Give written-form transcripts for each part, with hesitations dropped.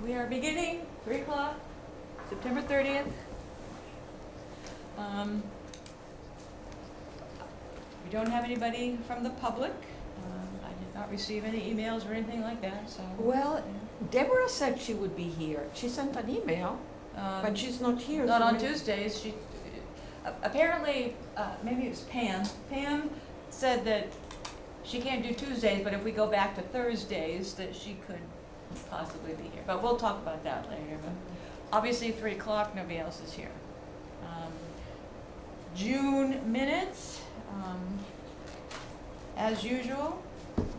We are beginning, 3 o'clock, September 30th. We don't have anybody from the public. I did not receive any emails or anything like that, so. Well, Deborah said she would be here. She sent an email, but she's not here. Not so on we- Tuesdays. She, apparently, maybe it was Pam. Pam said that she can't do Tuesdays, but if we go back to Thursdays, that she could possibly be here. But we'll talk about that later. But obviously, 3 o'clock, nobody else is here. June minutes, as usual,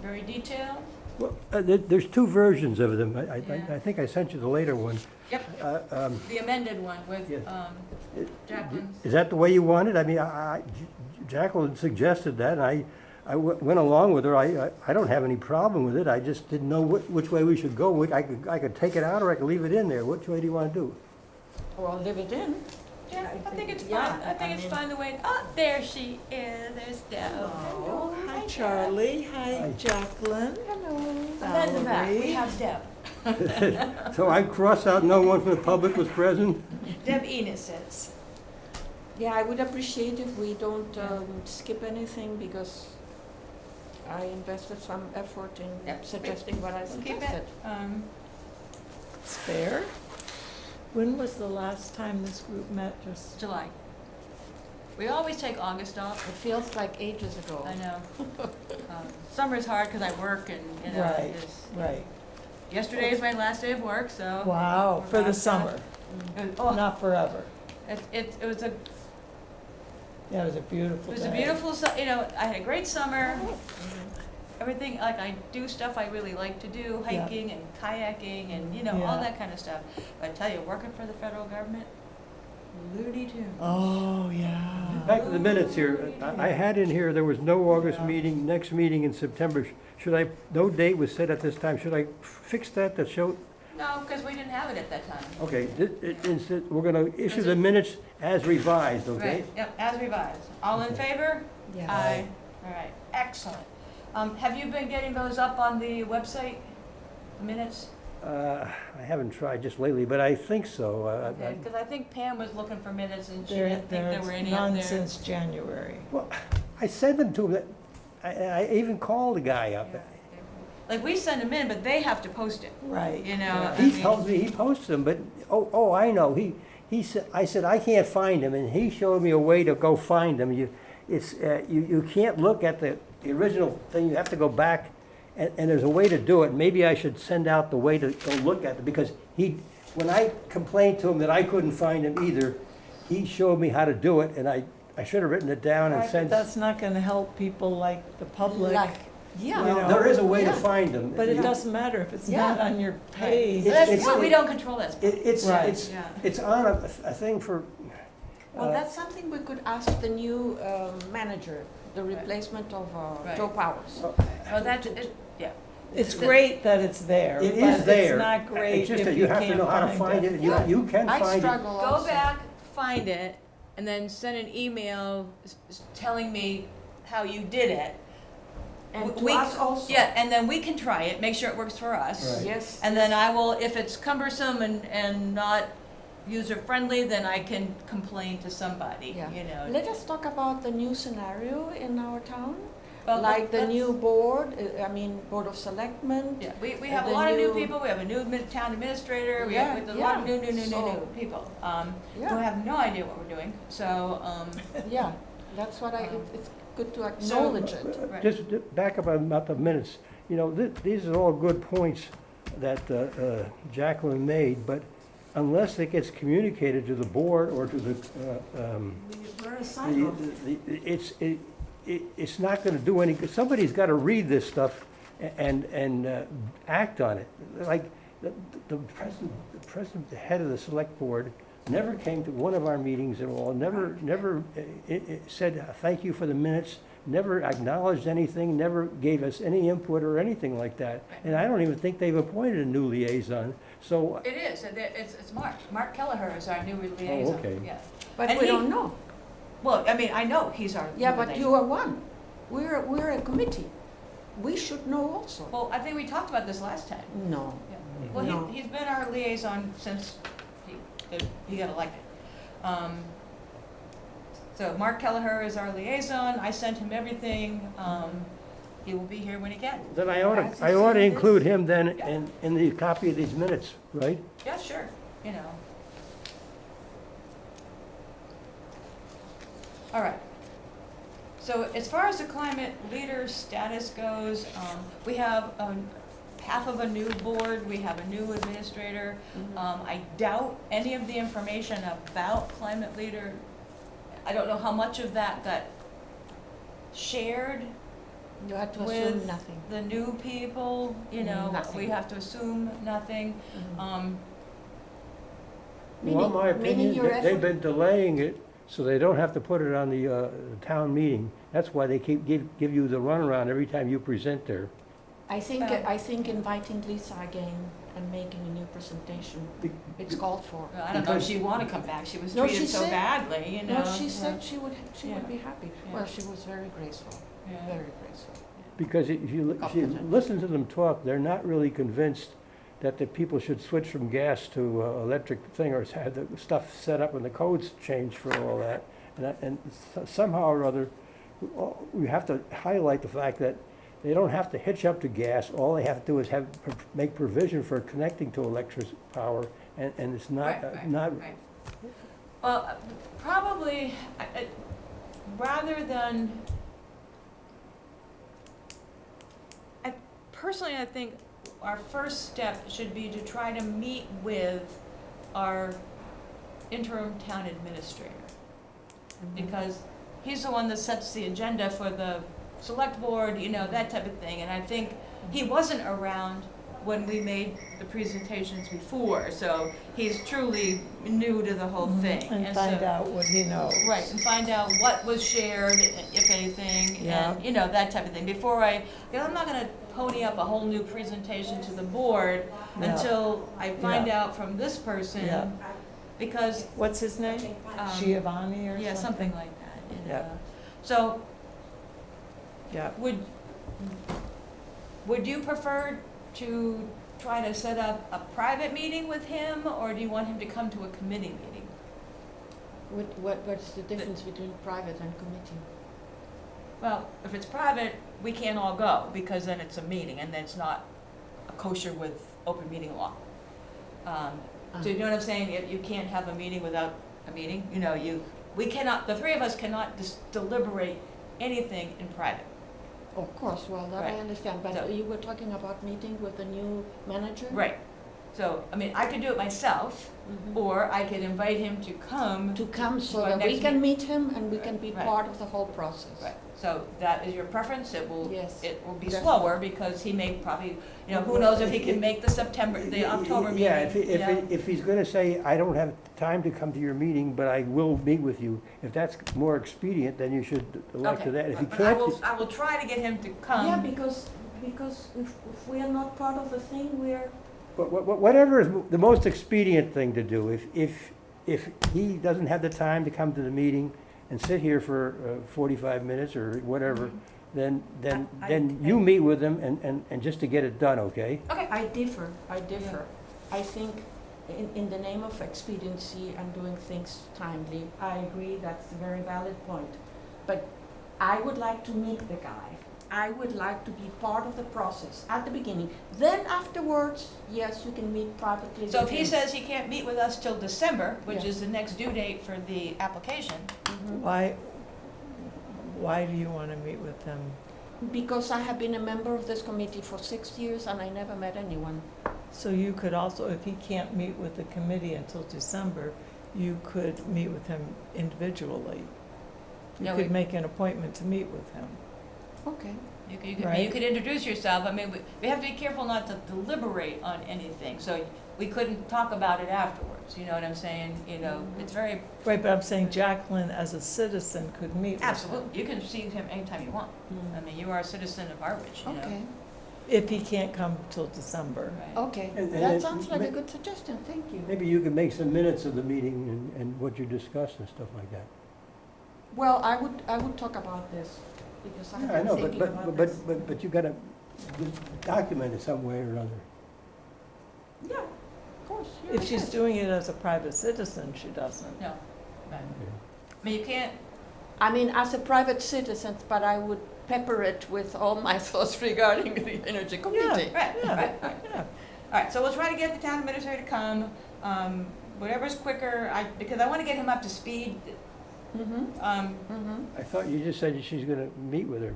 very detailed. Well, there's two versions of them. Yeah. I think I sent you the later one. Yep, the amended one with Yes. Jacqueline's. Is that the way you want it? I mean, Jacqueline suggested that, and I went along with her. I don't have any problem with it. I just didn't know which way we should go. I could take it out or I could leave it in there. Which way do you want to do? Well, leave it in. Yeah, I think it's fine. yeah, I think I it's mean- fine the way, oh, there she is, there's Deb. Oh, Hi Charlie, hi Hi. Jacqueline. Hello. And then the back, we Valerie. have Deb. So I cross out no one from the public was present? Deb Enos is. Yeah, I would appreciate if we don't skip anything because I invested some effort in Yep. suggesting what I We'll keep suggested. it. It's fair. When was the last time this group met? Just July. We always take August off. It feels like ages ago. I know. Summer's hard because I work and, you know, Right. it's, right. yesterday is my last day of work, so. Wow, we're for the back summer, on. Oh, not forever. it was a, Yeah, it was a beautiful it day. was a beautiful, you know, I had a great summer. Everything, like I do stuff I really like to do, Yeah. hiking and kayaking and, you know, all Yeah. that kind of stuff. But I tell you, working for the federal government, Looney Tunes. Oh yeah. Back to the minutes here. I had in here, there was no August meeting, next meeting in September. Should I, no date was set at this time. Should I fix that to show? No, because we didn't have it at that time. Okay, we're going to issue the minutes as revised, okay? Right, yep, as revised. All in favor? Yeah. Aye. All right, excellent. Have you been getting those up on the website, minutes? I haven't tried just lately, but I think so. Okay, because I think Pam was looking for minutes and she There, didn't think there were any up none there. since January. Well, I sent them to him. I even called the guy up. Yeah. Like, we send them in, but they have to post it, Right. you know? yeah. I He mean- tells me he posts them, but, oh, I know. He said, I said, I can't find them, and he showed me a way to go find them. You can't look at the original thing. You have to go back, and there's a way to do it. Maybe I should send out the way to go look at it, because when I complained to him that I couldn't find them either, he showed me how to do it, and I should have written it down and Right, sent. but that's not gonna help people like the public. Like, yeah. You know. There is a way to Yeah. find them. But it doesn't matter if it's Yeah. not on your page. So that's, It's- well, we don't control that. It's Right. Yeah. it's on a thing for. Well, that's something we could ask the new manager, the replacement of Right. Joe Powers. Oh, that, yeah. It's great that it's there, It but is there. it's not great It's just if that you you have to can't know how to find find it. it. Yeah. You can I find it. struggle Go also. back, find it, and then send an email telling me how you did it. And to We- us also. Yeah, and then we can try it, make sure it works for us. Right. Yes. And then I will, if it's cumbersome and not user-friendly, then I can complain to somebody, Yeah. you know. Let us talk about the new scenario in our town, Well, like the let's- new board, Board of Selectmen. Yeah, we have a the lot of new new- people, we have a new town administrator, we Yeah, have a lot of yeah. new So- people. Who Yeah, have no idea what we're doing, so, yeah, that's what it's good to acknowledge it. Right. Just back up about the minutes. You know, these are all good points that Jacqueline made, but unless it gets communicated to the board or to the, We're a silo. it's not going to do any good. Somebody's got to read this stuff and act on it. Like the present head of the select board never came to one of our meetings at all. Never said thank you for the minutes. Never acknowledged anything. Never gave us any input or anything like that. And I don't even think they've appointed a new liaison. So it is, it's Mark. Mark Kelleher is our new liaison. okay. Yeah. But And we he- don't know. Well, I mean, I know he's our. Yeah, new but liaison. you are one. We're a committee. We should know also. Well, I think we talked about this last time. No. Well, No. he's been our liaison since he got elected. So Mark Kelleher is our liaison, I sent him everything, he will be here when he can. Then I Has he ought to seen include this? him then in the copy of these minutes, right? Yeah, sure, you know. All right. So as far as the climate leader status goes, we have half of a new board, we have a new administrator. I doubt any of the information about climate leader, I don't know how much of that got shared You have to assume with nothing. the new people, you know, Nothing. we have to assume nothing. Well, my Meaning opinion, your they've effort- been delaying it so they don't have to put it on the town meeting. That's why they keep give you the runaround every time you present there. I think, Well- I think inviting Lisa again and making a new presentation, Be- it's called for. I don't know if Because- she'd wanna come back, she was No, treated she so said- badly, you know. No, she Yeah. said she would Yeah. be happy. Yeah. Well, she was very graceful, Yeah. very graceful. Because if you Competent. listen to them talk, they're not really convinced that the people should switch from gas to electric thing or have the stuff set up and the codes changed for all that. And somehow or other, we have to highlight the fact that they don't have to hitch up to gas. All they have to do is make provision for connecting to electric power, and it's not, not. Right. Well, probably, rather than, personally, I think our first step should be to try to meet with our interim town administrator. Because he's the one that sets the agenda for the select board, you know, that type of thing. And I think he wasn't around when we made the presentations before, so he's truly new to the whole thing. And so- find out what he knows. Right, and find out what was shared, if anything, Yeah. and, you know, that type of thing. Before because I'm not gonna pony up a whole new presentation to the board Yeah. until I find Yeah. out from this person. Yeah. Because, What's his name? Giovanni or something? yeah, something like that, you know. Yeah. So, Yeah. would you prefer to try to set up a private meeting with him, or do you want him to come to a committee meeting? What's the difference between private and committee? Well, if it's private, we can't all go, because then it's a meeting, and then it's not kosher with open meeting law. So you know what I'm saying? You can't have a meeting without a meeting, you know, we cannot, the three of us cannot deliberate anything in private. Of course, well, that I Right. understand, So- but you were talking about meeting with the new manager? Right. So, I mean, I could do it myself, Mhm. or I could invite him to come. To come so our that we next can meet him and we can Right, be right. part of the whole process. Right, so that is your preference, it will Yes. be Definitely. slower, because he may probably, you know, who knows if he can make the October meeting, Yeah, you know? if he's gonna say, I don't have time to come to your meeting, but I will meet with you, if that's more expedient, then you should elect to Okay, that. If he but I can't, will, I will try to get him to come. Yeah, because if we are not part of the thing, we're, whatever is the most expedient thing to do, if he doesn't have the time to come to the meeting and sit here for 45 minutes or whatever, then you meet with him and just to get it done, okay? Okay, I differ. I think in the name of expediency and doing things timely, I agree, that's a very valid point. But I would like to meet the guy. I would like to be part of the process at the beginning. Then afterwards, yes, you can meet privately. so if with he him. says he can't meet with us till December, which Yeah. is the next due date for the application, Mhm. Why do you want to meet with him? Because I have been a member of this committee for 6 years and I never met anyone. So you could also, if he can't meet with the committee until December, you could meet with him individually. You Yeah, could we- make an appointment to meet with him. Okay. you Right. could introduce yourself, I mean, we have to be careful not to deliberate on anything, so we couldn't talk about it afterwards, you know what I'm saying? You know, it's very, Right, but I'm saying Jacqueline, as a citizen, could meet with him. absolutely, you can see him anytime you want. I mean, you are a citizen of Harwich, you know? Okay, If he can't come till December. Right. okay. And That then sounds like a ma- good suggestion, thank you. Maybe you can make some minutes of the meeting and what you discussed and stuff like that. Well, I would talk about this, because I've Yeah, I been know, thinking about this. but you gotta document it some way or another. Yeah, of course. yeah, If she's yes. doing it as a private citizen, she doesn't. No. Right. I mean, you can't, I mean, as a private citizen, but I would pepper it with all my thoughts regarding the energy committee. right, Yeah. right. Yeah. All right, so we'll try to get the town administrator to come, whatever's quicker, because I want to get him up to speed. Mm-hmm, Um, mm-hmm. I thought you just said she's gonna meet with her.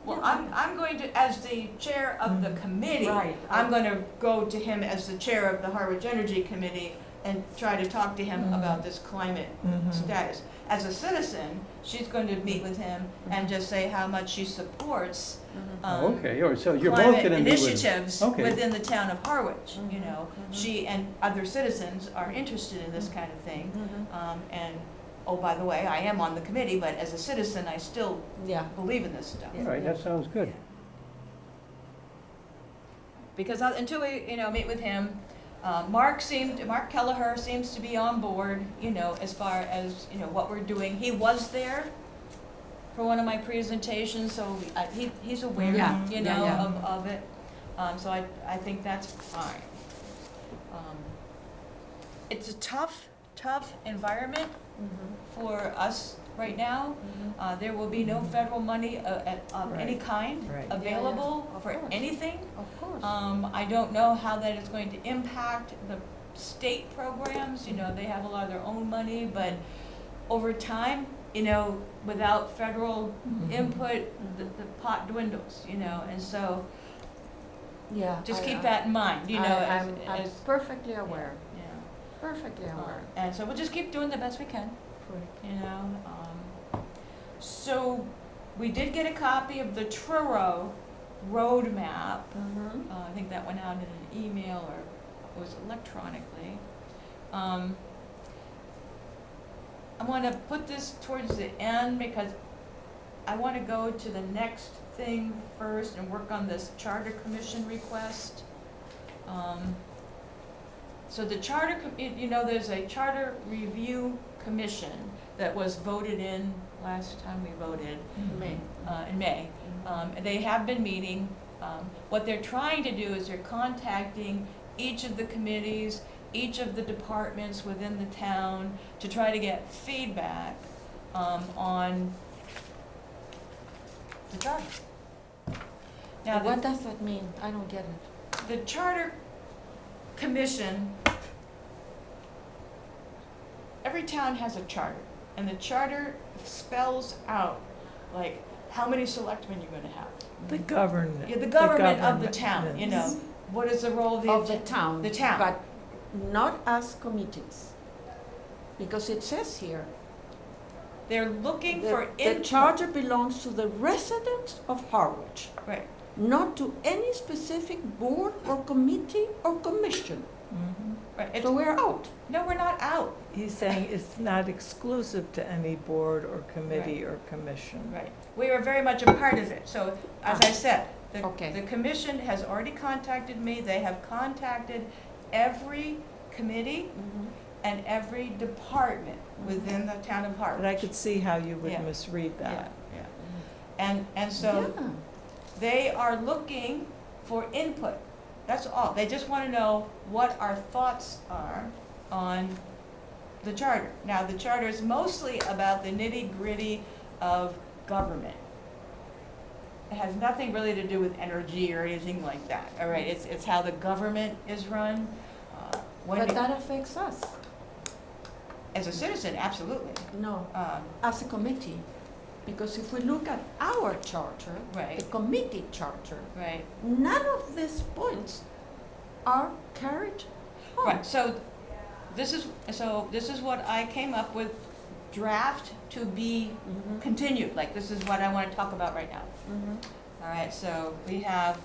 Well, I'm going to, as the chair of the committee, Right. I'm going to go to him as the chair of the Harwich Energy Committee and try to talk to him about this climate Mhm. status. As a citizen, she's going to meet with him and just say how much she supports Oh, okay, or so you're both gonna climate meet with. initiatives Okay. within the town of Harwich, you Mhm, know. mhm. She and other citizens are interested in this kind of thing. And, oh, by the way, I am on the committee, but as a citizen, I still Yeah. believe in this stuff. All right, that sounds good. Because until we, meet with him, Mark Kelleher seems to be on board, as far as, what we're doing. He was there for one of my presentations, so he's aware, Yeah, yeah, yeah. of it. So I think that's fine. It's a tough environment for us right now. There will be no federal money of any Right. kind Right. available Yeah, of for course. anything. Of course. I don't know how that is going to impact the state programs, they have a lot of their own money, but over time, without federal input, the pot dwindles, and so Yeah. just I- keep I- that in mind, I'm as, perfectly aware, yeah. perfectly aware. And so we'll just keep doing the best we can, So we did get a copy of the Truro roadmap. Mhm. I think that went out in an email or it was electronically. I want to put this towards the end because I want to go to the next thing first and work on this charter commission request. So the charter, there's a charter review commission that was voted in last time we voted. May. In May. They have been meeting. What they're trying to do is they're contacting each of the committees, each of the departments within the town to try to get feedback on the charter. Now, What does that mean? I don't get it. the charter commission, every town has a charter, and the charter spells out, like, how many selectmen you're gonna have. The government. Yeah, the government of the town, governance. what is the role of the. Of the town. The town. But not as committees. Because it says here, They're looking for the input. charter belongs to the residents of Harwich, Right, not to any specific board or committee or commission. Mhm. right. So we're out. No, we're not out. He's saying it's not exclusive to any board or committee or commission. Right. We are very much a part of it. So, as I said, Okay. the commission has already contacted me. They have contacted every committee and every department within the town of Harwich. But I could see how you would Yeah. misread Yeah, that. yeah. And so Yeah. they are looking for input. That's all. They just want to know what our thoughts are on the charter. Now, the charter is mostly about the nitty-gritty of government. It has nothing really to do with energy or anything like that, all right? It's how the government is run. When But it- that affects us. As a citizen, absolutely. No, Um, as a committee. Because if we look at our charter, Right. the committee charter, Right, none of these points are carried on. right. So this is what I came up with, draft to be Mhm. continued. Like, this is what I want to talk about right now. Mhm. All right, so we have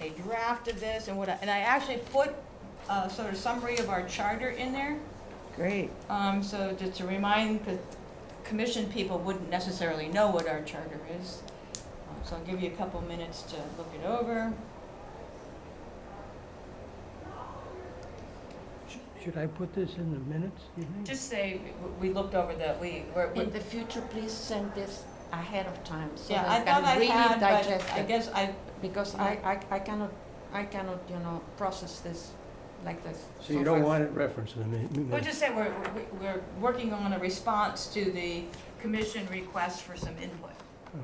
a draft of this and and I actually put a sort of summary of our charter in there. Great. So just to remind, because commission people wouldn't necessarily know what our charter is. So I'll give you a couple minutes to look it over. Should I put this in the minutes, do you think? Just say, we looked over that, we're In the future, please send this ahead of time so yeah, that I I thought can I really had, digest but I it. guess Because I cannot I cannot, process this like this. So you don't want it referenced in the We'll minutes? just say we're working on a response to the commission request for some input. Oh.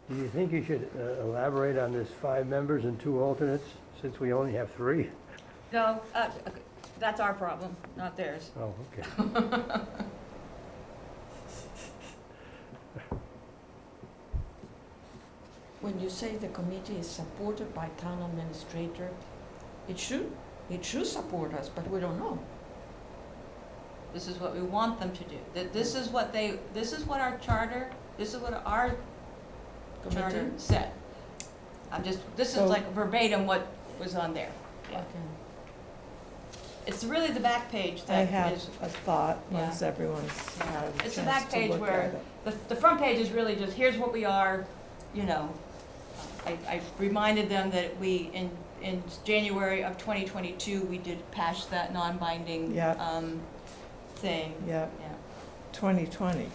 Do you think you should elaborate on this 5 members and 2 alternates, since we only have 3? No, that's our problem, not theirs. Oh, okay. When you say the committee is supported by town administrator, it should support us, but we don't know. This is what we want them to do. This is what our charter, this is what our charter Committee? said. This is So- like verbatim what was on there. Yeah. Okay. It's really the back page I that have is, a thought Yeah. once everyone's had a It's the chance back to page look where at it. the front page is really just, here's what we are, I reminded them that we, in January of 2022, we did pass that non-binding Yeah. thing. Yeah, Yeah. 2020.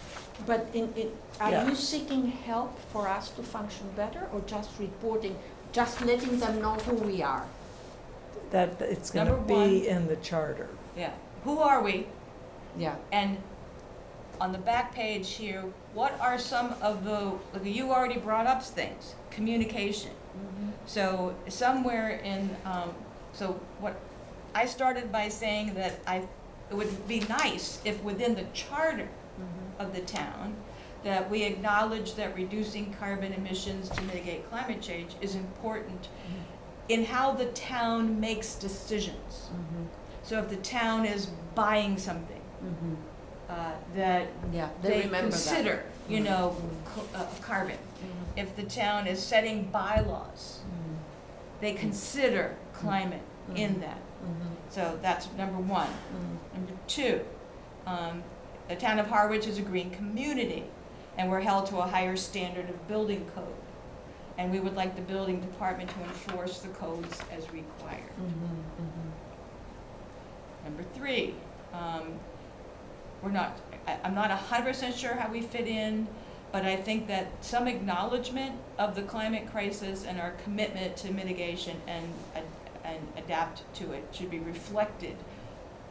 But are Yeah. you seeking help for us to function better, or just reporting, just letting them know who we are? That, it's gonna Number one- be in the charter. Yeah. Who are we? Yeah. And on the back page here, what are some of you already brought up things, communication. So somewhere so what, I started by saying that it would be nice if within the charter of the town, that we acknowledge that reducing carbon emissions to mitigate climate change is important in how the town makes decisions. So if the town is buying something, that Yeah, they remember that. consider, carbon. Mhm. If the town is setting bylaws, they consider climate in that. So that's number one. Number two, the town of Harwich is a green community, and we're held to a higher standard of building code. And we would like the building department to enforce the codes as required. Number three, I'm not 100% sure how we fit in, but I think that some acknowledgement of the climate crisis and our commitment to mitigation and adapt to it should be reflected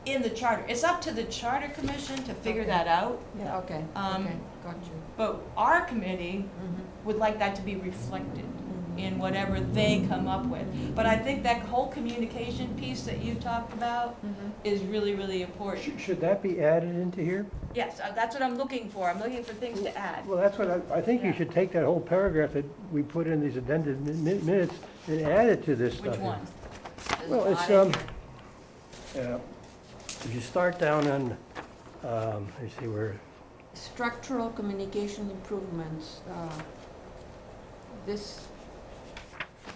in the charter. It's up to the charter commission to figure Okay. that out, Yeah. Okay, Um, okay, got you. but our committee would like that to be reflected in whatever they come up with. But I think that whole communication piece that you talked about is really, really important. Should that be added into here? Yes, that's what I'm looking for. I'm looking for things to add. Well, that's what I think you Yeah. should take that whole paragraph that we put in these addendum minutes and add it to this stuff. Which here. one? There's Well, a it's, lot in here. if you start down on, let's see where, Structural communication improvements, this, I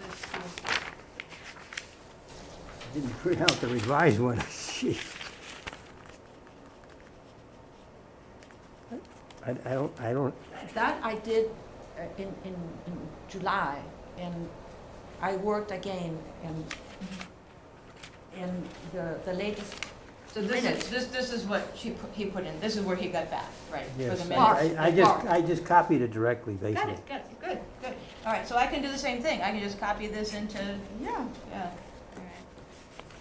didn't print out the revised one, Gee. I don't, that I did in July, and I worked again, and the latest, So this is what he put in. This is where he got back, right? For yes, the minutes. I just copied it directly, Got basically. it, good. All right, so I can do the same thing. I can just copy this into, yeah, yeah. All right.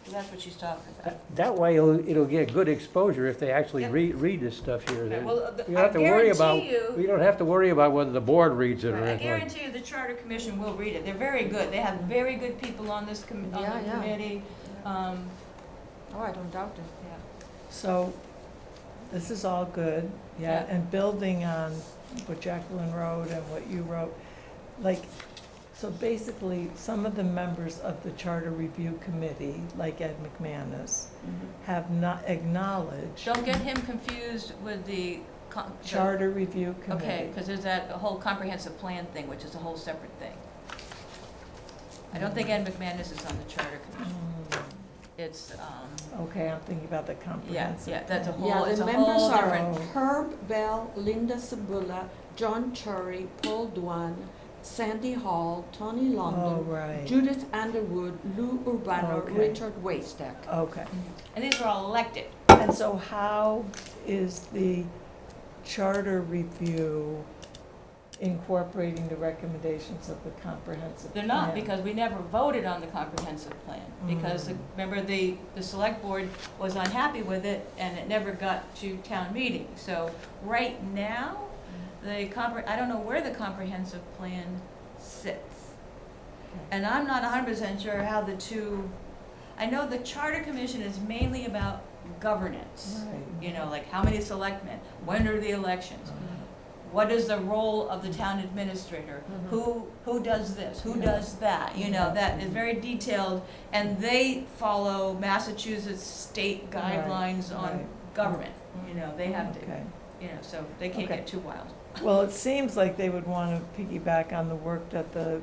So that's what she's talking about. That way it'll get good exposure if they actually Yep. read this stuff here. Okay, well, You don't I have to worry about, guarantee you. you don't have to worry about whether the board reads it or Right, I anything like. guarantee you the charter commission will read it. They're very good. They have very good people on this on Yeah, the yeah. committee. oh, I don't doubt it. Yeah. So, this is all good, yeah, Yeah. and building on what Jacqueline wrote and what you wrote, like, so basically, some of the members of the Charter Review Committee, like Ed McManus, have not acknowledged Don't get him confused with the Charter Review Okay, Committee. because there's that whole comprehensive plan thing, which is a whole separate thing. I don't think Ed McManus is on the charter commission. It's, Okay, I'm thinking about the comprehensive. yeah, that's a plan. whole, Yeah, it's the a members whole are different. Oh. Herb Bell, Linda Sabula, John Cherry, Paul Duan, Sandy Hall, Tony London, Oh, right. Judith Underwood, Lou Urbano, Okay. Richard Wastek. Okay. And these are all elected. And so how is the charter review incorporating the recommendations of the comprehensive They're plan? not, because we never voted on the comprehensive plan. Because, remember, the select board was unhappy with it, and it never got to town meeting. So, right now, I don't know where the comprehensive plan sits. And I'm not 100% sure how the two, I know the charter commission is mainly about governance. Right. You know, like how many selectmen, when are the elections? What is the role of the town administrator? Who does this? Who does that? You know, that is very detailed, and they follow Massachusetts state guidelines on right. government. You know, they have to, Okay. you know, so they can't Okay. get too wild. Well, it seems like they would want to piggyback on the work that the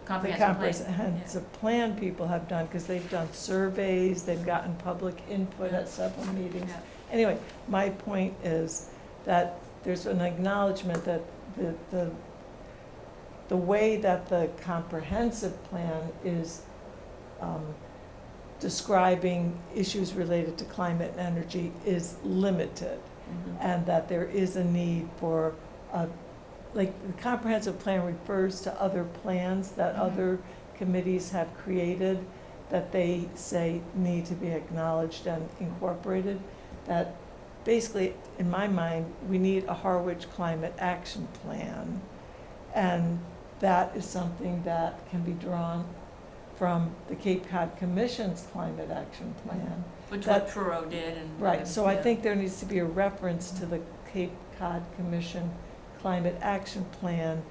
comprehensive plan people have done, because they've done surveys, they've gotten public input at several meetings. Yeah. Anyway, my point is that there's an acknowledgement that the way that the comprehensive plan is describing issues related to climate and energy is limited, and that there is a need for like, the comprehensive plan refers to other plans that other committees have created that they say need to be acknowledged and incorporated. That basically, in my mind, we need a Harwich climate action plan. And that is something that can be drawn from the Cape Cod Commission's climate action plan. Which That- what Truro did and. Right, so I yeah. think there needs to be a reference to the Cape Cod Commission Climate Action Plan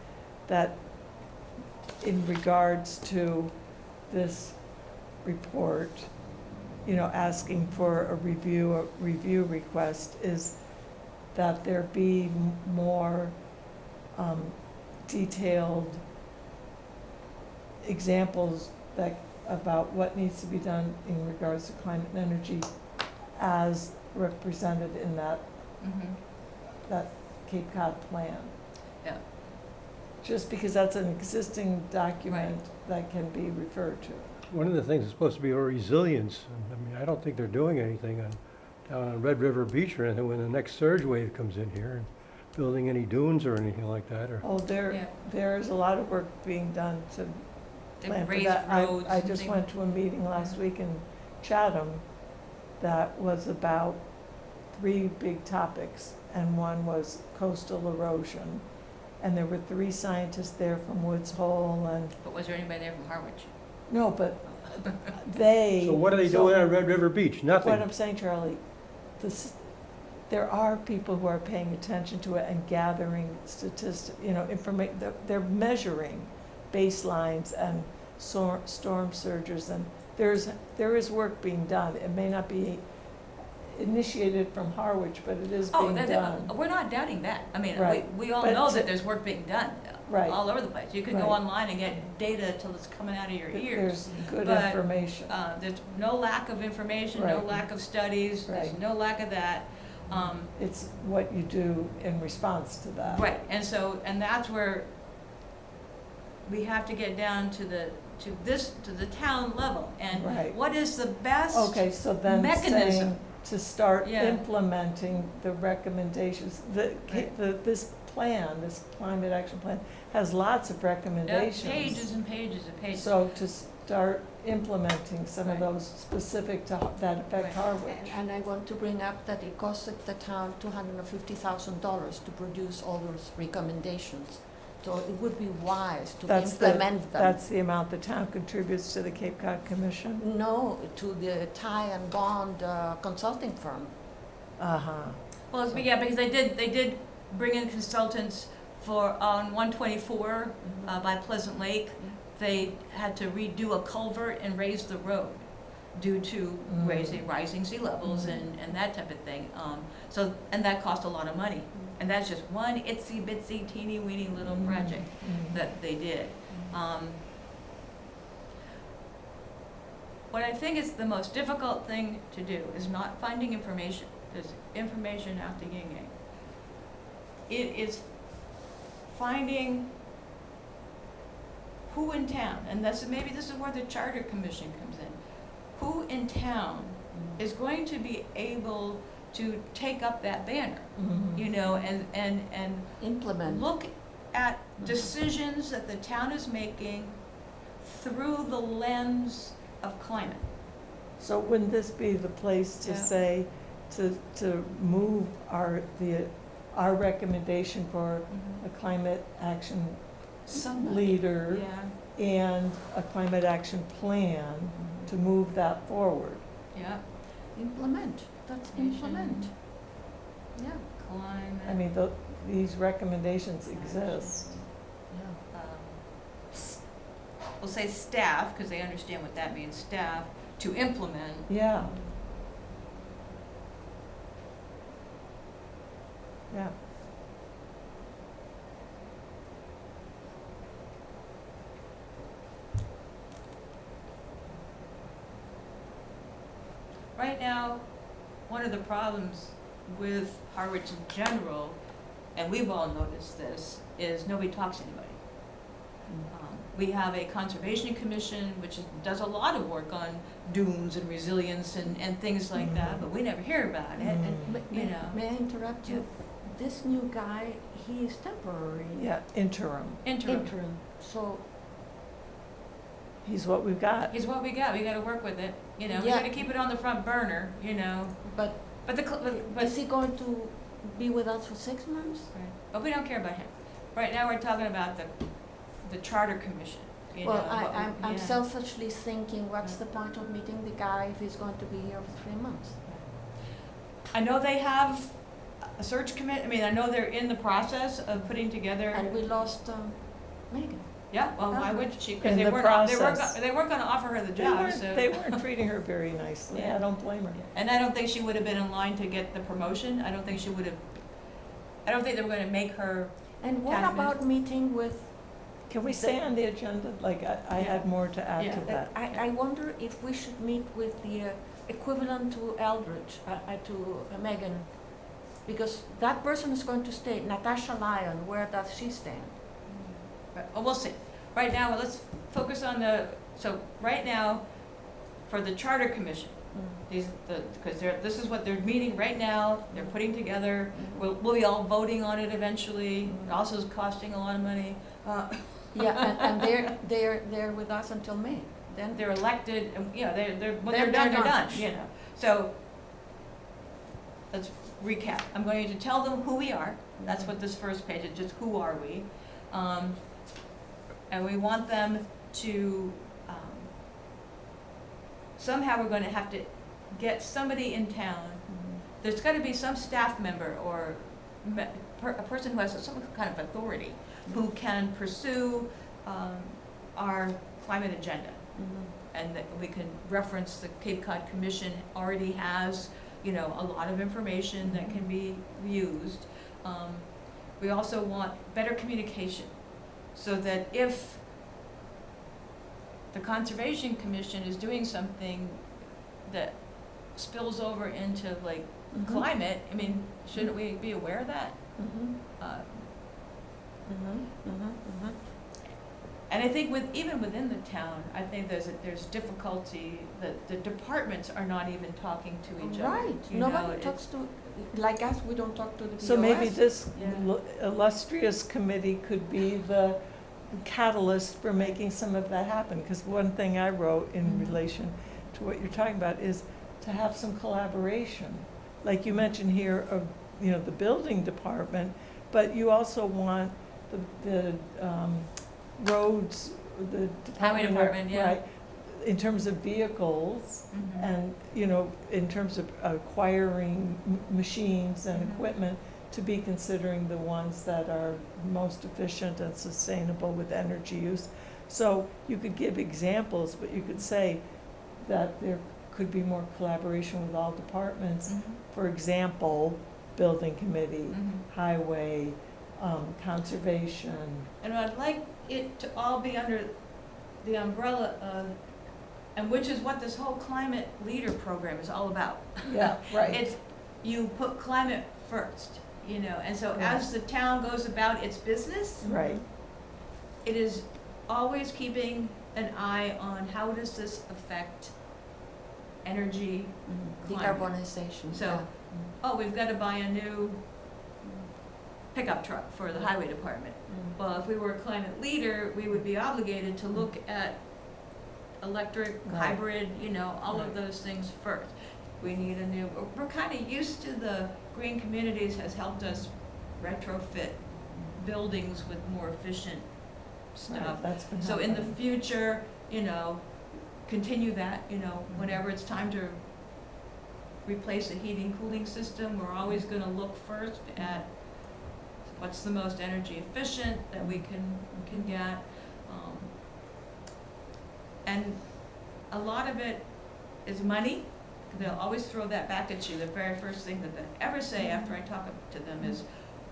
that, in regards to this report, you know, asking for a review request, is that there be more detailed examples that, about what needs to be done in regards to climate and energy as represented in that Cape Cod plan. Yeah. Just because that's an existing document that can be referred to. One of the things is supposed to be our resilience. I mean, I don't think they're doing anything down on Red River Beach or anything when the next surge wave comes in here, and building any dunes or anything like that, or. Oh, Yeah. there's a lot of work being done to They plan for raised that. roads I and just things. went to a meeting last week in Chatham that was about 3 big topics, and one was coastal erosion. And there were 3 scientists there from Woods Hole, and, But was there anybody there from Harwich? no, but they. So what are they doing on Red River Beach? Nothing. What I'm saying, Charlie, there are people who are paying attention to it and gathering statistics, you know, information. They're measuring baselines and storm surges, and there is work being done. It may not be initiated from Harwich, but it is being done. We're not doubting that. I mean, Right. we all But know to- that there's work being done. Right. All over the place. You can go Right. online and get data till it's coming out of your ears. There's good But, information. There's no lack of information, no Right. lack of studies, there's Right. no lack of that. It's what you do in response to that. Right, and that's where we have to get down to the town level. And Right. what is the best? Okay, so then Mechanism. saying to start Yeah. implementing the recommendations, this plan, this climate action plan, has lots of Yeah, recommendations. pages and pages and pages. So to start implementing some of Right. those specific to, that affect Right. Harwich. And I want to bring up that it costed the town $250,000 to produce all those recommendations. So it would be wise to implement them. That's the amount the town contributes to the Cape Cod Commission? No, to the Ty and Bond consulting firm. Uh-huh. Well, yeah, because they did bring in consultants on 124 by Pleasant Lake. They had to redo a culvert and raise the road due to rising sea levels and that type of thing. And that cost a lot of money. And that's just one itsy bitsy teeny weeny little project that they did. What I think is the most difficult thing to do is not finding information. There's information after yin yang. It is finding who in town, and maybe this is where the charter commission comes in, who in town is going to be able to take up that banner, you know, and Implement. look at decisions that the town is making through the lens of climate. So wouldn't this be the place to Yeah. say, to move our recommendation for a climate action Somebody. leader Yeah, and a climate action plan to move that forward? yeah, Implement, that's Nation. implement. Yeah, climate. I mean, these recommendations exist. yeah. We'll say staff, because they understand what that means, staff, to implement. Yeah. Yeah. Right now, one of the problems with Harwich in general, and we've all noticed this, is nobody talks to anybody. We have a conservation commission, which does a lot of work on dunes and resilience and things like that, but we never hear about it, and, you know. May I interrupt you? This new guy, he is temporary. Yeah, interim. Interim. So, He's what we've got. Is what we gotta work with it, you know, we Yeah. gotta keep it on the front burner, you know, but but is he going to be with us for 6 months? Right. But we don't care about him. Right now, we're talking about the charter commission, you know. Well, what we- I'm yeah. selfishly thinking, what's the point of meeting the guy if he's going to be here for 3 months? I know they have a search commit, I mean, I know they're in the process of putting together. And we lost Megan. Yeah, well, why would she? Because In they the weren't, process. they weren't gonna offer her the job, so. They weren't treating her very nicely. Yeah. I don't blame her. And I don't think she would have been in line to get the promotion. I don't think she would have, I don't think they were gonna make her. And what Candidate. about meeting with, Can we stay on the agenda? Like, I had more to add to Yeah. that. I wonder if we should meet with the equivalent to Eldridge, to Megan, because that person is going to stay. Natasha Lyon, where does she stand? Oh, we'll see. Right now, let's focus on so right now, for the charter commission, because this is what they're meeting right now, they're putting together, we'll be all voting on it eventually, it also is costing a lot of money. Yeah, and they're with us until May. Then They're elected, and, you know, when They're they're done, they're done. done, you know. So, let's recap. I'm going to tell them who we are, that's what this first page is, just who are we? And we want them to, somehow we're gonna have to get somebody in town. There's gotta be some staff member or a person who has some kind of authority who can pursue our climate agenda. And that we can reference the Cape Cod Commission already has, you know, a lot of information that can be used. We also want better communication, so that if the Conservation Commission is doing something that spills over into like climate, I mean, shouldn't we be aware of that? And I think even within the town, I think there's difficulty that the departments are not even talking to each other. Right, You know, nobody talks to, like us, we don't talk to the POS. So maybe this Yeah. illustrious committee could be the catalyst for making some of that happen. Because one thing I wrote in relation to what you're talking about is to have some collaboration. Like you mentioned here of, you know, the building department, but you also want the roads, the Highway department, yeah. right, in terms of vehicles, Mhm. and, you know, in terms of acquiring machines and Mhm. equipment, to be considering the ones that are most efficient and sustainable with energy use. So you could give examples, but you could say that there could be more collaboration with all departments. Mhm. For example, building committee, Mhm. highway, conservation. And I'd like it to all be under the umbrella of, and which is what this whole climate leader program is all about. Yeah, right. It's, you put climate first. you know, and so Yeah. as the town goes about its business, Right, it is always keeping an eye on how does this affect energy, climate. Decarbonization. So, yeah. oh, we've got to buy a new pickup truck for the highway department. Well, if we were a climate leader, we would be obligated to look at electric, Right. hybrid, you know, all of Right. those things first. We need a new, we're kind of used to the green communities has helped us retrofit buildings with more efficient stuff. right, that's been So in the happening. future, you know, continue that, you know, whenever it's time to replace a heating, cooling system, we're always gonna look first at what's the most energy efficient that we can get. And a lot of it is money. They'll always throw that back at you. The very first thing that they ever say after I talk to them is,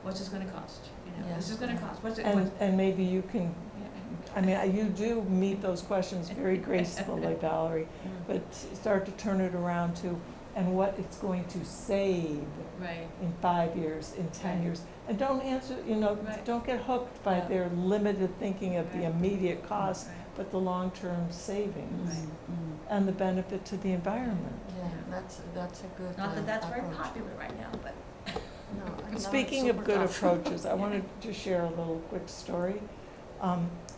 what's this gonna cost? You know, this is gonna cost, what's it, And maybe you can, yeah. I mean, you do meet those questions very gracefully, Valerie, but start to turn it around to, and what it's going to save Right, in 5 years, in 10 Right. years. And don't answer, you know, Right. don't get hooked by Yeah. their limited thinking of the Right. immediate cost, right. but the long-term savings Right. and the benefit to the environment. Yeah, that's a good Not that that's very approach. popular right now, but. No, it's Speaking of super good tough. approaches, I wanted to share a little quick story.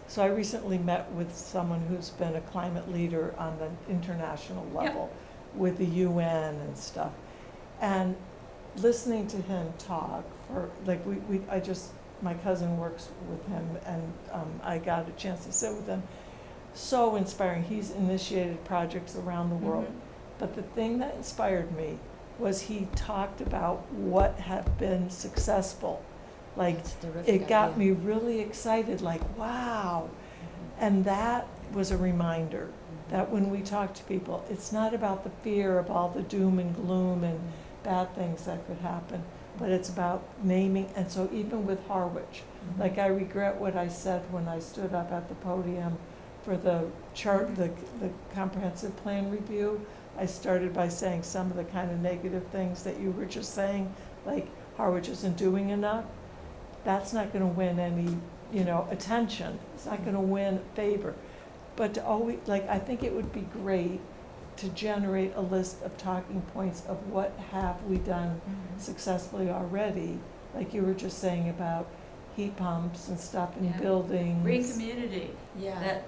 So I recently met with someone who's been a climate leader on the international level with the UN and stuff. And listening to him talk for, like, my cousin works with him, and I got a chance to sit with him. So inspiring. He's initiated projects around the world. But the thing that inspired me was he talked about what have been successful. Like, That's terrific it got idea. me really excited, like, wow. And that was a reminder that when we talk to people, it's not about the fear of all the doom and gloom and bad things that could happen, but it's about naming. And so even with Harwich, like, I regret what I said when I stood up at the podium for the the comprehensive plan review. I started by saying some of the kind of negative things that you were just saying, like Harwich isn't doing enough. That's not gonna win any, you know, attention. It's not gonna win favor. But to always, like, I think it would be great to generate a list of talking points of what have we done successfully already, like you were just saying about heat pumps and stuff in Yeah. buildings. Green community, Yeah, that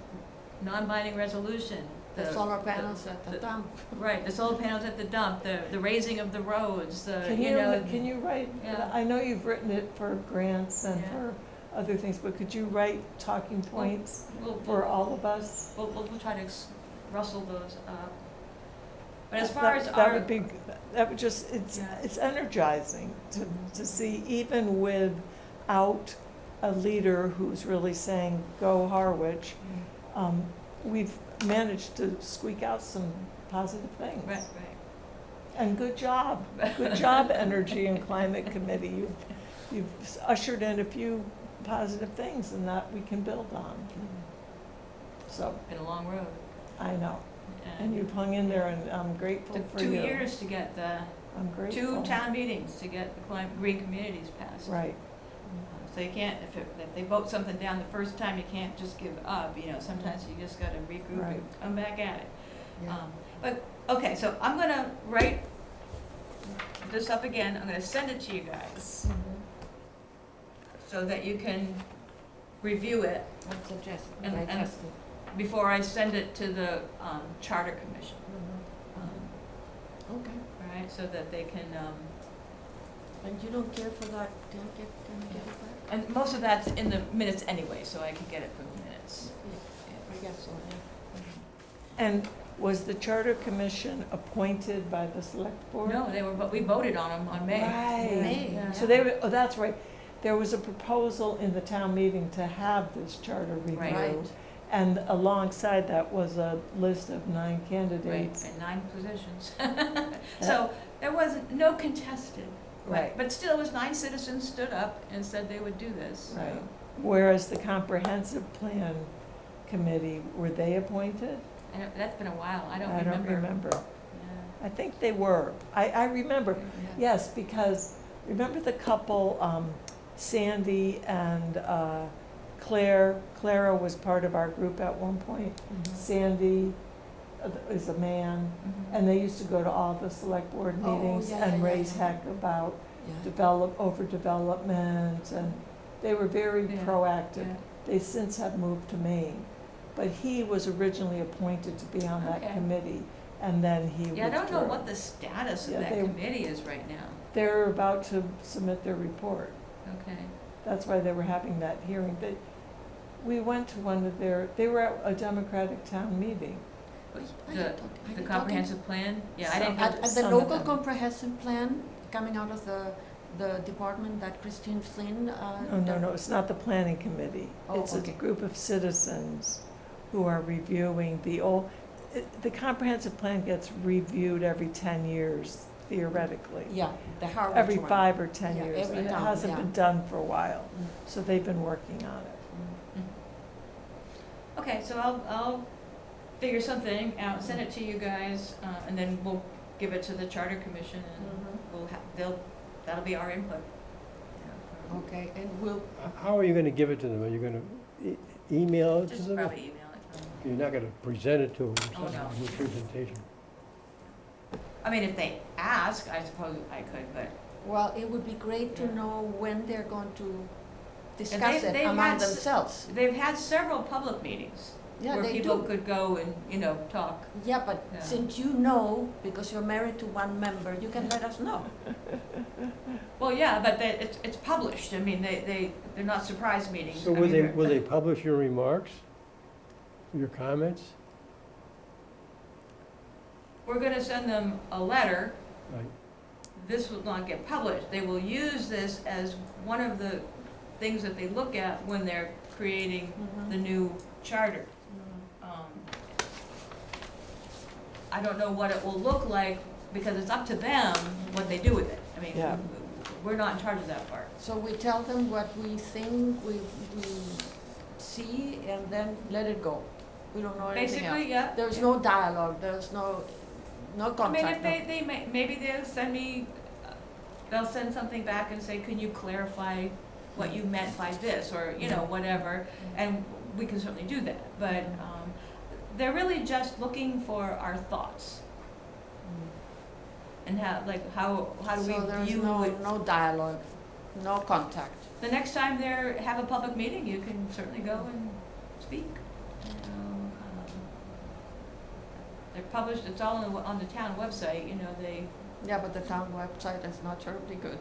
non-binding resolution. the solar panels at the dump. Right, the solar panels at the dump, the raising of the roads, the, Can you know. can you write, Yeah. I know you've written it for grants and Yeah. for other things, but could you write talking points We'll, for all of us? we'll try to rustle those up. But as That- far as that our. would be, that would just, it's Yeah. energizing to see, even without a leader who's really saying, go Harwich, we've managed to squeak out some positive things. Right, And good job, Energy and Climate Committee. You've ushered in a few positive things and that we can build on. So, been a long road. I know, and you've hung in there, and I'm grateful Took for 2 you. years to get the, I'm grateful. 2 town meetings to get the green communities passed. Right, So you can't, if they vote something down the first time, you can't just give up, you know, sometimes you just gotta regroup Right. and come back at it. Yeah. But, okay, so I'm gonna write this up again, I'm gonna send it to you guys, so that you can review it I'd suggest, And- and- digest it. before I send it to the, Charter Commission. Okay. All right, so that they can, And you don't care for that, can you get it back? and most of that's in the minutes anyway, so I can get it from the minutes. I guess so, and was the Charter Commission appointed by the Select Board? No, they were, but we voted on them on May. Right. May, Yeah. So they were, oh, that's right, there was a proposal in the town meeting to have this charter review. Right. Right. And alongside that was a list of 9 Right, candidates. and 9 positions. So there wasn't, no contested. Right. But still, it was 9 citizens stood up and said they would do this. Right. Whereas the Comprehensive Plan Committee, were they appointed? That's been a while, I don't I don't remember. remember. Yeah. I think they were. I remember, yes, because remember the couple, Sandy and Claire? Clara was part of our group at one point. Sandy is a man, Mhm. and they used to go to all the select board Oh, meetings yeah, and yeah, raise yeah. heck about Yeah. overdevelopment, and they were very Yeah, proactive. yeah. They since have moved to Maine, but he was originally appointed to be on that Okay. committee, and then he withdrew. Yeah, I don't know what the status of Yeah, that they- committee is right now. They're about to submit their report. Okay. That's why they were having that hearing. We went to one of they were at a Democratic town meeting. The comprehensive plan? Yeah, I didn't. Some- At the some of local them. comprehensive plan coming out of the department that Christine Flynn. No, it's not the planning committee. Oh, It's okay. a group of citizens who are reviewing the comprehensive plan gets reviewed every 10 years theoretically. Yeah, the Harwich Every one. 5 or 10 Yeah, years, every and it town, hasn't yeah. been done for a while. Mm, So they've been working on it. mm. Okay, so I'll figure something out, send it to you guys, and then we'll give it to the charter commission and that'll be our input. Okay, and we'll, How are you gonna give it to them? Are you gonna email it to Just them? probably email it to them. You're not gonna present it to them, Oh, no. with presentation? I mean, if they ask, I suppose I could, but. well, it would be great to Yeah. know when they're going to they've- discuss it they've among had s- themselves. They've had several public meetings Yeah, where they people do. could go and, talk. Yeah, but Yeah. since you know, because you're married to one member, you can let us know. Well, yeah, but it's published. I mean, they're not surprise meetings. So I will mean, will they publish your remarks, your comments? We're gonna send them a letter. Right. This will not get published. They will use this as one of the things that they look at when they're creating the new charter. I don't know what it will look like, because it's up to them what they do with it. I mean, Yeah. we're not in charge of that part. So we tell them what we think we see, and then let it go. We don't know anything else. Basically, yeah. There's yeah. no dialogue, there's no I mean, contact. if they may, maybe they'll send me, they'll send something back and say, can you clarify what you meant by this, or, whatever, and we can certainly do that, but, they're really just looking for our thoughts, and how do we So there's view it. no dialogue, no contact. The next time have a public meeting, you can certainly go and speak. They're published, it's all on the town website, they, Yeah, but the town website is not terribly good.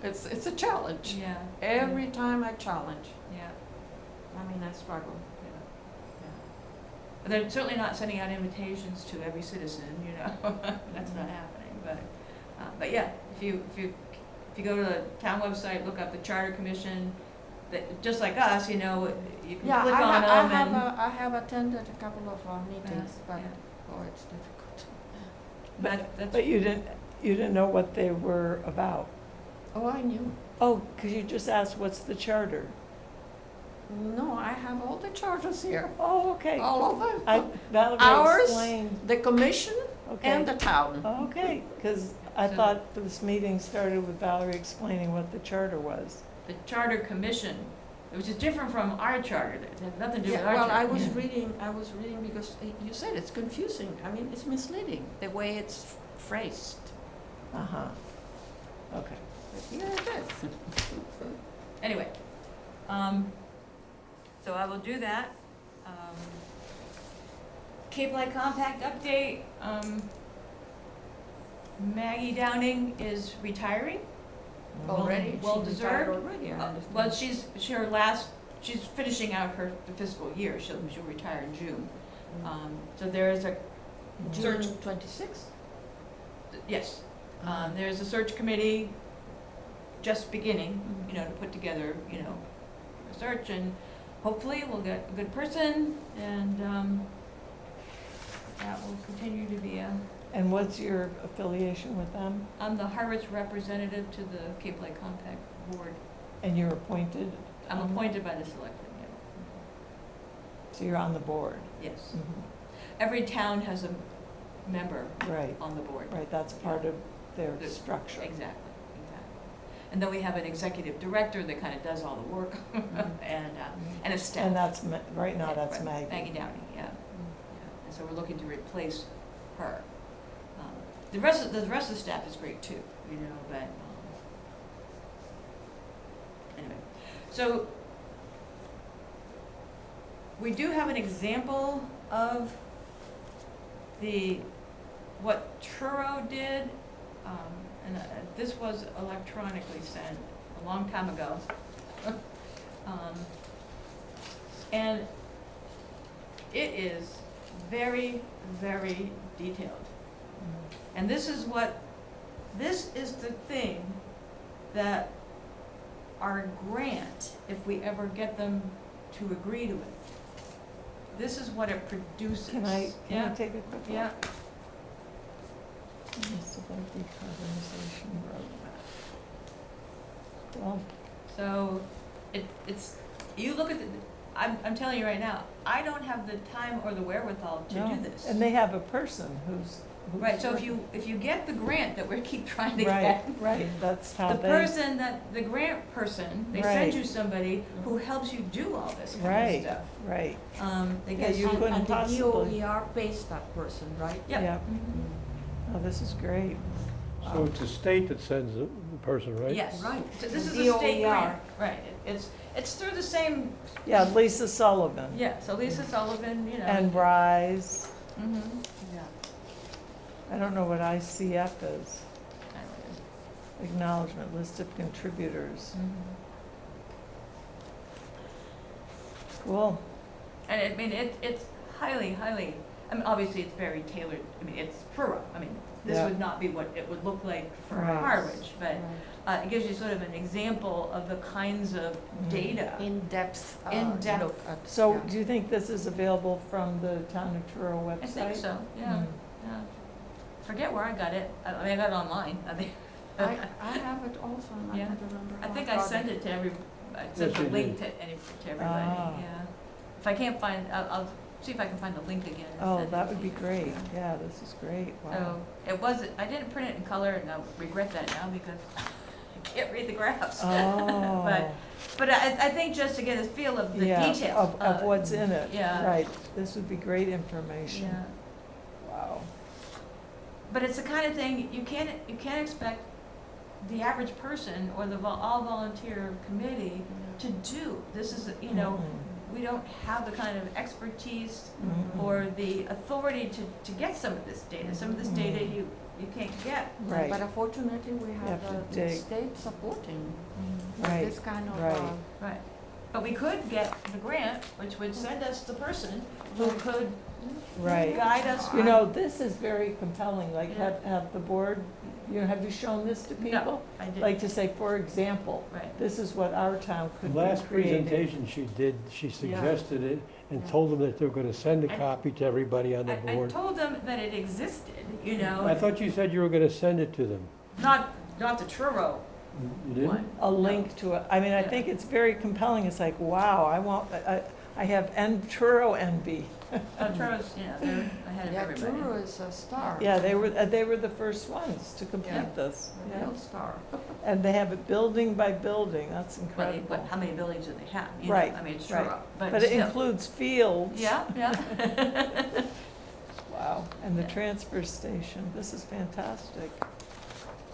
It's a challenge. yeah. Every time I challenge, Yeah, I mean, I struggle. yeah. But they're certainly not sending out invitations to every citizen, that's not happening, but yeah, if you go to the town website, look up the charter commission, just like us, you can Yeah, click on them and. I have attended a couple of meetings, Yeah, but, yeah. oh, it's difficult. That's, But you didn't know what they were about. Oh, I knew. Oh, because you just asked, what's the charter? No, I have all the charters here, Oh, okay. all of them. That'll Ours, explain. the commission, Okay. and the town. Okay, because I So- thought this meeting started with Valerie explaining what the charter was. the charter commission, which is different from our charter, it has nothing to do with Yeah, our well, charter. I was reading because you said it's confusing. I mean, it's misleading, the way it's phrased. Uh-huh. Okay. But here it is. Anyway, so I will do that. Cape Light Compact update, Maggie Downing is retiring. Already, Well she retired deserved. already, I understand. Well, she's finishing out the fiscal year, she'll retire in June. So there is a June search, 26th? yes, there's a search committee just beginning, to put together, a search, and hopefully we'll get a good person, and, that will continue to be And what's your affiliation with them? I'm the Harwich representative to the Cape Light Compact Board. And you're appointed? I'm on that? appointed by the selectmen, So you're on the board? yes. Mhm. Every town has a member Right, on the board. right, that's part of their The- structure. Exactly, exactly. And then we have an executive director that kind of does all the work, and a staff. And that's, right now, that's Right, Maggie. Maggie Downey, yeah. Yeah. And so we're looking to replace her. The rest of the staff is great too, you know, but, anyway. So, we do have an example of what Truro did, and this was electronically sent a long time ago. And it is very, very detailed. And this is the thing that our grant, if we ever get them to agree to it, this is what it produces. Can I Yeah. take a quick look? Yeah, Municipal decarbonization roadmap. Well, so it's, you look at I'm telling you right now, I don't have the time or the wherewithal to no. do this. And they have a person who's. Right, so if you get the grant that we keep trying to Right, get, right, that's how the they. person the grant person, they send Right. you somebody who helps you do all this kind Right, of stuff. right. They Yeah, get you couldn't And the possibly- DOER pays that person, right? Yep. Yeah. Mhm. Oh, this is great. So it's the state that sends the person, right? Yes. Right. So this is The a state DOER. grant, right, it's through the same, Yeah, Lisa Sullivan. yeah, so Lisa Sullivan, you know. And Rise. Mhm. Yeah. I don't know what ICF is. I don't know. Acknowledgement, list of contributors. Mhm. Cool. And I mean, it's highly, highly, I mean, obviously it's very tailored, I mean, it's Truro, I mean, this Yeah. would not be what it would look like for Right. Harwich, but Right. it gives you sort of an example of the kinds of Mhm. data. In-depth, In-depth. look at. So yeah. do you think this is available from the Town of Truro website? I think so, yeah, Mm. yeah. Forget where I got it, I mean, I got it online, I think. I have it also, and I Yeah. don't remember I how think I I got sent it to I sent Yes, the you link did. to everybody, Ah. yeah. If I can't find, I'll see if I can find the link again. and Oh, send it that to would be you. great. Yeah, this is great. Wow. So, it was, I didn't print it in color, and I regret that now, because I can't read the graphs. Oh. But I think just to get a feel of the Yeah, details. of what's in it. Yeah. Right. This would be great information. Yeah, Wow. but it's the kind of thing, you can't expect the average person or the all volunteer committee to do. This is, you know, Mhm. we don't have the kind of expertise Mhm. or the authority to get some of this data. Some of this data Mhm. you can't get. Right. But unfortunately, we have have to the dig. state supporting Right, this kind of. right. Right. But we could get the grant, which would send us the person who could Right. guide us. You know, this is very compelling. Like, Yeah. have the board, you know, have you shown this to people? No, I didn't. Like to say, for example, Right. this is what our town could be Last creating. presentation she did, she suggested it and Yeah. told them that they were gonna send a I- copy to everybody on the I board. told them that it existed, you I know, thought you said you were gonna send it to them. not the Truro You didn't? one. A link to it. I mean, I Yeah. think it's very compelling. It's like, wow, I have Truro envy. Truro's, you know, they're ahead of Yeah, everybody. Truro is a star. Yeah, they were the first ones to complete Yeah. this. A Yeah. real star. And they have it building by building. That's incredible. But how many buildings do they have? You know, Right, I mean, it's right. Truro, But but it still. includes fields. Yeah, yeah. Wow, and the Yeah. transfer station, this is fantastic.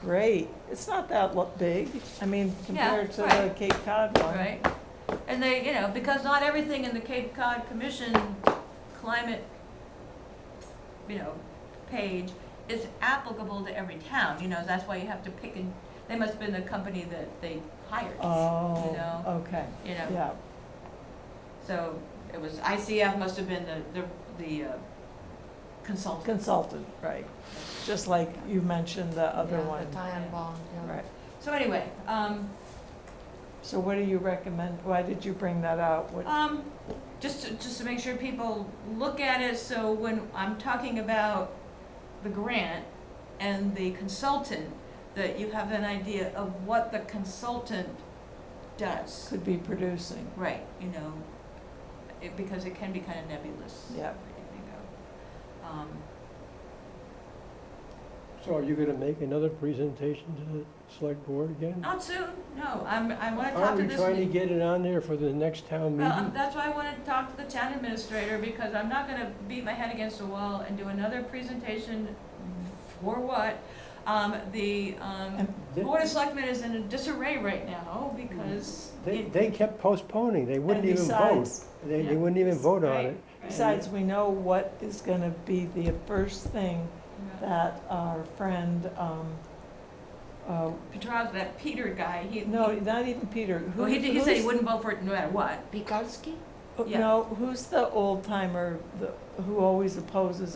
Great, it's not that big, I mean, compared to the right. Cape Cod one. Right. And they, you know, because not everything in the Cape Cod Commission climate, you know, page is applicable to every town, you know, that's why you have to pick and, they must have been the company that they hired, Oh, You know, okay, you know. yeah, So it was, ICF must have been the consultant. consultant, right, just like you mentioned the other Yeah, one. The tie and Yeah. bond, yeah. Right, So anyway, so what do you recommend, why did you bring that out? What, just to make sure people look at it, so when I'm talking about the grant and the consultant, that you have an idea of what the consultant does. could be producing, Right, you know, because it can be kind of nebulous. yeah. where you think of. So are you gonna make another presentation to the select board again? Not soon, no, I wanna talk Aren't to we this. trying to get it on there for the next town Well, meeting? that's why I wanted to talk to the town administrator, because I'm not gonna beat my head against the wall and do another presentation for what? The Board of Selectmen is in a disarray right now, because. They kept postponing, they wouldn't even vote. besides- They Yeah. wouldn't even vote on Right, it. right. Besides, we know what is gonna be the first thing Yeah. that our friend, Petrov, that Peter guy, no, not even Peter. well, he said he who's- wouldn't vote for it no matter what. Pikalski? yeah. No, who's the old timer who always opposes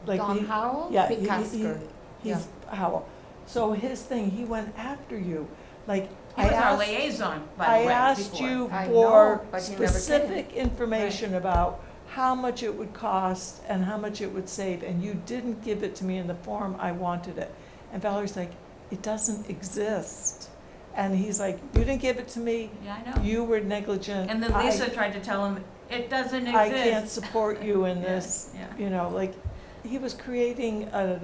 like Don he- Howell? Yeah, Picasker. he's Howell. So his thing, he went after you. Like, He I was our asked, liaison, by the I way, asked before. you I for know, but he never came. specific information about how much it would cost and how much it would save, and you didn't give it to me in the form I wanted it. And Valerie's like, it doesn't exist. And he's like, you didn't give it to me, Yeah, I know. you were negligent. And then I- Lisa tried to tell him, it doesn't exist. I can't support you in Yeah, this, yeah. you know, like, he was creating a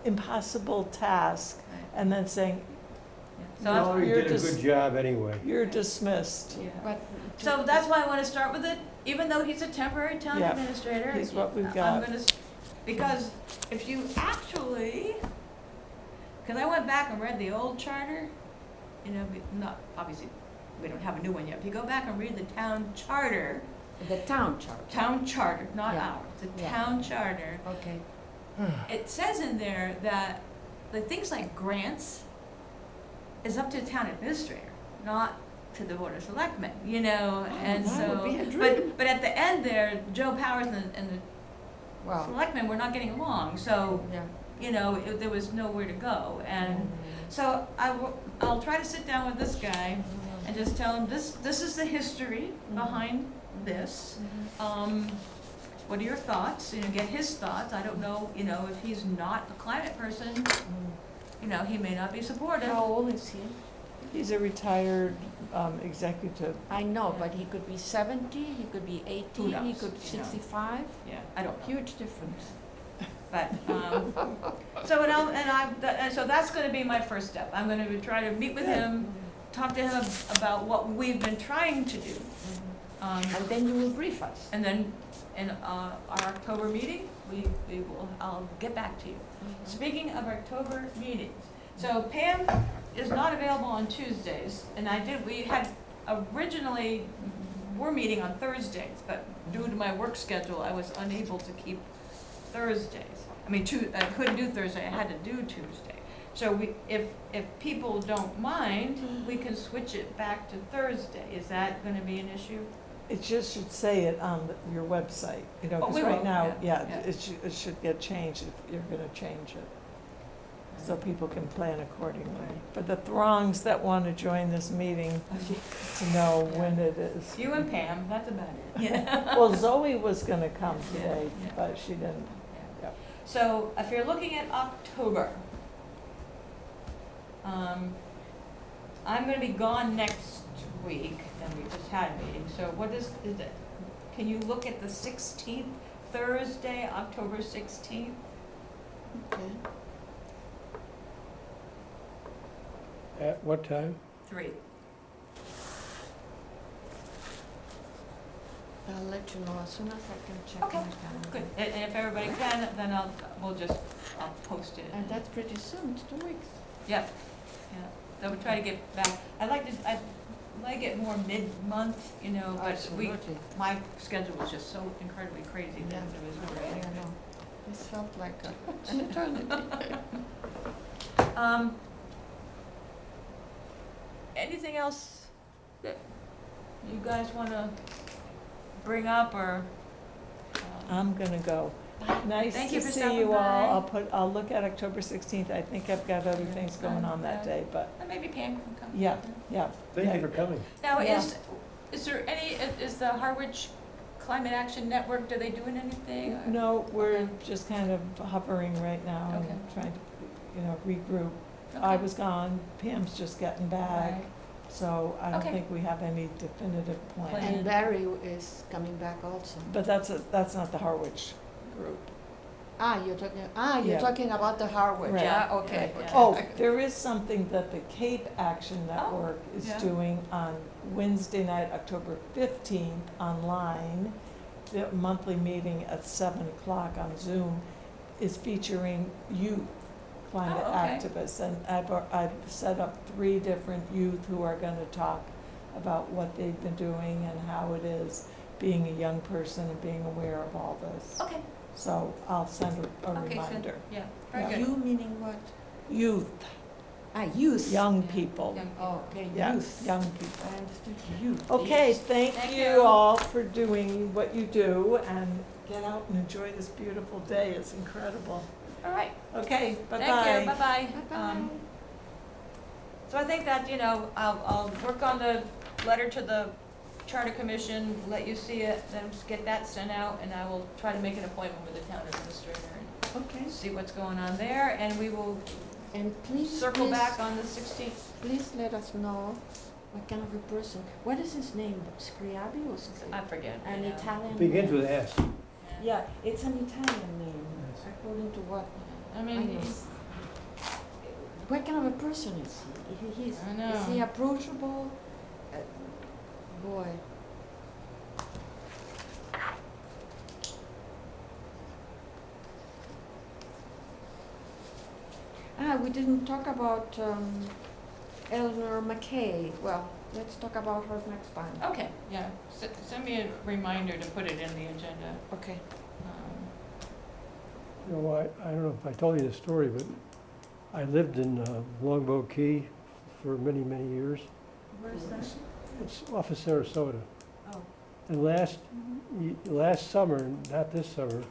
impossible task Right. and then saying, Yeah. So, I'm- Valerie you're did a just- good job anyway. you're dismissed. yeah. But So that's why I wanna start with it, even though he's a temporary town Yeah, administrator. he's what we've I'm got. gonna, because if you actually, cause I went back and read the old charter, you know, not, obviously, we don't have a new one yet. If you go back and read the town charter, the town charter. not Yeah. ours, the Yeah. town charter, Okay. it says in there that the things like grants is up to the town administrator, not to the board of selectmen, you know, and that so. would be a dream. But at the end there, Joe Powers and the Well, selectmen were not getting along, so, yeah. you know, there was nowhere to go, and so I'll try to sit down with this guy and just tell him, this is the history behind this. What are your thoughts, you know, get his thoughts, I don't know, you know, if he's not a climate person, you know, he may not be supportive. How old is he? He's a retired executive. I know, but he could be 70, he could be 80, Who he knows, could be you know. 65. Yeah, I don't know, Huge difference. but, so so that's gonna be my first step, I'm gonna try to meet with him, talk to him about what we've been trying to do. And then you will brief us. And then in our October meeting, I'll get back to you. Speaking of October meetings, so Pam is not available on Tuesdays, and we had originally, we're meeting on Thursdays, but due to my work schedule, I was unable to keep Thursdays. I mean, I couldn't do Thursday, I had to do Tuesday. So if people don't mind, we can switch it back to Thursday. Is that gonna be an issue? It just should say it on your website, you know, Oh, because we right will, now, yeah, yeah, yeah. it should get changed if you're gonna change it. So people can plan accordingly. For the throngs that want to join this meeting, to know when it is. You and Pam, that's about it. Yeah. Well, Zoe was gonna come Yeah, today, yeah. but she didn't. Yeah. So if you're looking at October, I'm gonna be gone next week, and we just had a meeting, so what is it? Can you look at the 16th, Thursday, October 16th? Okay. At what time? 3. I'll let you know as soon as I can check Okay, my calendar. Good, and if everybody can, then I'll post it. And that's pretty soon, it's 2 weeks. Yep, yeah, so we'll try to get back, I'd like it more mid-month, you know, but Absolutely. my schedule was just so incredibly crazy that Yeah. there was no I way. know. This felt like an eternity. Anything else that you guys wanna bring up, or? I'm gonna go. Nice Thank to you for see stopping you all. by. I'll look at October 16th. I think I've got other things going on that day, but, Maybe Pam can come. yeah, yeah. Thank you for coming. Now, Yeah. is there any, is the Harwich Climate Action Network, are they doing anything? or- No, we're Okay. just kind of hovering right now and Okay. trying to, you know, regroup. I Okay. was gone, Pam's just getting back, Right. so I don't Okay. think we have any definitive plan. Plan. And Barry is coming back also. But that's not the Harwich group. You're Yeah. talking about the Harwich, Right. yeah, okay. Yeah, yeah. Oh, there is something that the Cape Action Oh, Network is yeah. doing on Wednesday night, October 15th, online. The monthly meeting at 7 o'clock on Zoom is featuring youth climate Oh, okay. activists. And I've set up 3 different youth who are gonna talk about what they've been doing and how it is being a young person and being aware of all this. Okay, So I'll send a okay, so, reminder. yeah, very Yeah. good. You meaning what? Youth, Youth. young Yeah. people. Young people. Oh, okay, Yeah, youth. young people. I understood youth. Okay, Youth. thank Thank you you. all for doing what you do, and get out and enjoy this beautiful day, it's incredible. All right, Okay, bye-bye. thank you, bye-bye. Bye-bye. So I think that, I'll work on the letter to the Charter Commission, let you see it, then just get that sent out, and I will try to make an appointment with the town administrator Okay. and see what's going on there, and we will And please, circle please, back on the 16th. please let us know what kind of a person, what is his name, Scriabi or something? I forget. An Italian Begins name. with S. Yeah, it's an Italian name, according to what, I mean, I know. he's, what kind of a person is he? I know. Is he approachable? Boy. We didn't talk about Eleanor McKay. Well, let's talk about her next time. okay, yeah, send me a reminder to put it in the agenda. Okay. You know, I don't know if I told you this story, but I lived in Longboat Key for many, many years. Where's that? It's off of Sarasota. Oh. And last summer, not this summer,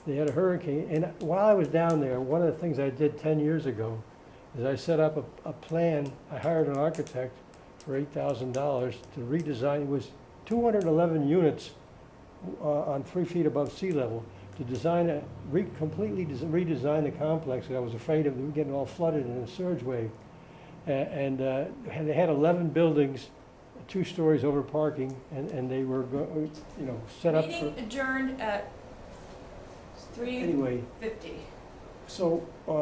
they had a hurricane, and while I was down there, one of the things I did 10 years ago is I set up a plan. I hired an architect for $8,000 to redesign. It was 211 units on 3 feet above sea level to design completely redesign the complex. I was afraid of getting all flooded in a surge wave. And they had 11 buildings, 2 stories over parking, and they were, set up for, Meeting adjourned at 3:50. anyway. So,